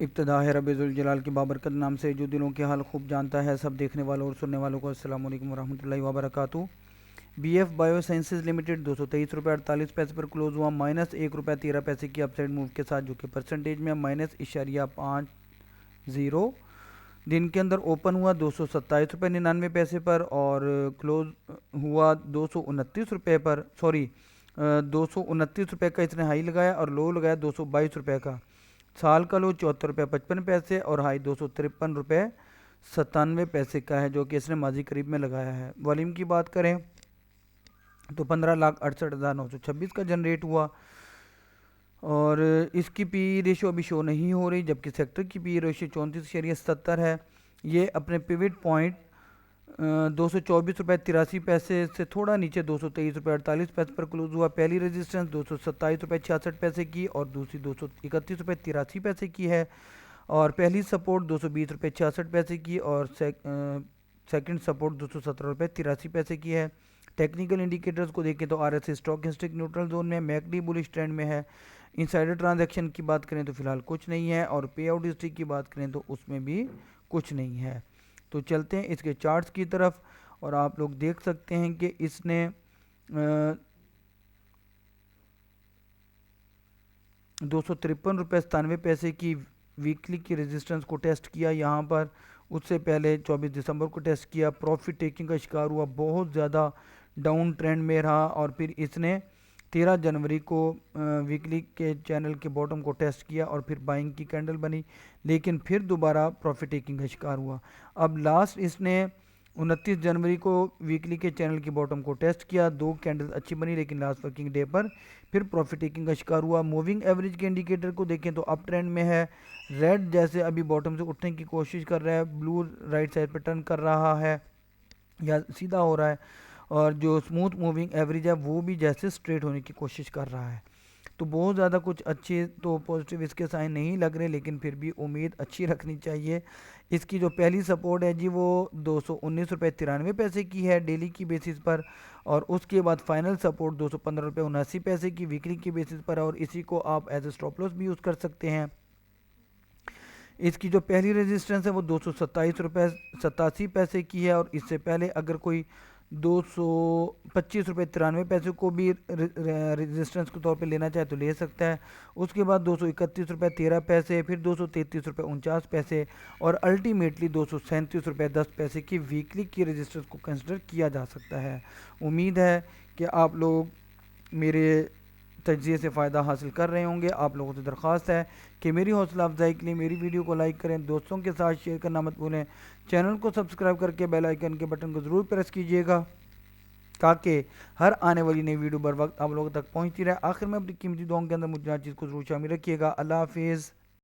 इब्तिदा है रब्बिल जलाल की बाबरकत नाम से जो दिलों के हाल खूब जानता है। सब देखने वालों और सुनने वालों को अस्सलाम वालेकुम वरहमतुल्लाहि वबरकातुहू। बीएफ बायो साइंसेज लिमिटेड 223 रुपये 48 पैसे पर क्लोज हुआ, -1 रुपया 13 पैसे की अपसाइड मूव के साथ, जो कि परसेंटेज में -0.50। दिन के अंदर ओपन हुआ 227 रुपये 99 पैसे पर और क्लोज हुआ 229 रुपये पर, सॉरी 229 रुपये का इसने हाई लगाया और लो लगाया 222 रुपये का। साल का लो 74 रुपये 55 पैसे और हाई 253 रुपये 97 पैसे का है, जो कि इसने माजी करीब में लगाया है। वॉल्यूम की बात करें तो 15,68,926 का जनरेट हुआ और इसकी पी रेशो अभी शो नहीं हो रही, जबकि सेक्टर की पी रेशो 34.70 है। ये अपने पिविट पॉइंट 224 रुपये 83 पैसे से थोड़ा नीचे 223 रुपये 48 पैसे पर क्लोज हुआ। पहली रेजिस्टेंस 227 रुपये 66 पैसे की और दूसरी 231 रुपये 83 पैसे की है, और पहली सपोर्ट 220 रुपये 66 पैसे की और सेकंड सपोर्ट 217 रुपये 83 पैसे की है। टेक्निकल इंडिकेटर्स को देखें तो RSI stock stick neutral zone में, मैकडी बुलिश ट्रेंड में है। इनसाइडर ट्रांजैक्शन की बात करें तो फिलहाल कुछ नहीं है, और पे आउट हिस्ट्री की बात करें तो उसमें भी कुछ नहीं है। तो चलते हैं इसके चार्ट्स की तरफ, और आप लोग देख सकते हैं कि इसने 253 रुपये 97 पैसे की वीकली की रेजिस्टेंस को टेस्ट किया यहाँ पर। उससे पहले 24 दिसंबर को टेस्ट किया, प्रॉफिट टेकिंग का शिकार हुआ, बहुत ज़्यादा डाउन ट्रेंड में रहा, और फिर इसने 13 जनवरी को वीकली के चैनल के बॉटम को टेस्ट किया और फिर बाइंग की कैंडल बनी, लेकिन फिर दोबारा प्रॉफिट टेकिंग का शिकार हुआ। अब लास्ट इसने 29 जनवरी को वीकली के चैनल की बॉटम को टेस्ट किया, 2 कैंडल अच्छी बनी, लेकिन लास्ट वर्किंग डे पर फिर प्रॉफिट टेकिंग का शिकार हुआ। मूविंग एवरेज के इंडिकेटर को देखें तो अप ट्रेंड में है, रेड जैसे अभी बॉटम से उठने की कोशिश कर रहा है, ब्लू राइट साइड पर टर्न कर रहा है या सीधा हो रहा है, और जो स्मूथ मूविंग एवरेज है वो भी जैसे स्ट्रेट होने की कोशिश कर रहा है। तो बहुत ज़्यादा कुछ अच्छे तो पॉजिटिव इसके साइन नहीं लग रहे, लेकिन फिर भी उम्मीद अच्छी रखनी चाहिए। इसकी जो पहली सपोर्ट है जी वो 219 रुपये 93 पैसे की है डेली की बेसिस पर, और उसके बाद फाइनल सपोर्ट 215 रुपये 79 पैसे की वीकली की बेसिस पर, और इसी को आप एज ए स्टॉप लॉस भी यूज़ कर सकते हैं। इसकी जो पहली रेजिस्टेंस है वो 227 रुपये 87 पैसे की है, और इससे पहले अगर कोई 225 रुपये 93 पैसे को भी रेजिस्टेंस के तौर पे लेना चाहे तो ले सकता है। उसके बाद 231 रुपये 13 पैसे, फिर 233 रुपये 49 पैसे, और अल्टीमेटली 237 रुपये 10 पैसे की वीकली की रेजिस्टेंस को कंसिडर किया जा सकता है। उम्मीद है कि आप लोग मेरे तजिए से फ़ायदा हासिल कर रहे होंगे। आप लोगों से दरख्वास्त है कि मेरी हौसला अफजाई के लिए मेरी वीडियो को लाइक करें, दोस्तों के साथ शेयर करना मत भूलें, चैनल को सब्सक्राइब करके बेल आइकन के बटन को ज़रूर प्रेस कीजिएगा ताकि हर आने वाली नई वीडियो बर वक्त आप लोगों तक पहुंचती रहे। आखिर में अपनी कीमती दुआओं के अंदर मुझे चीज़ को ज़रूर शामिल रखिएगा। अल्लाह हाफिज़।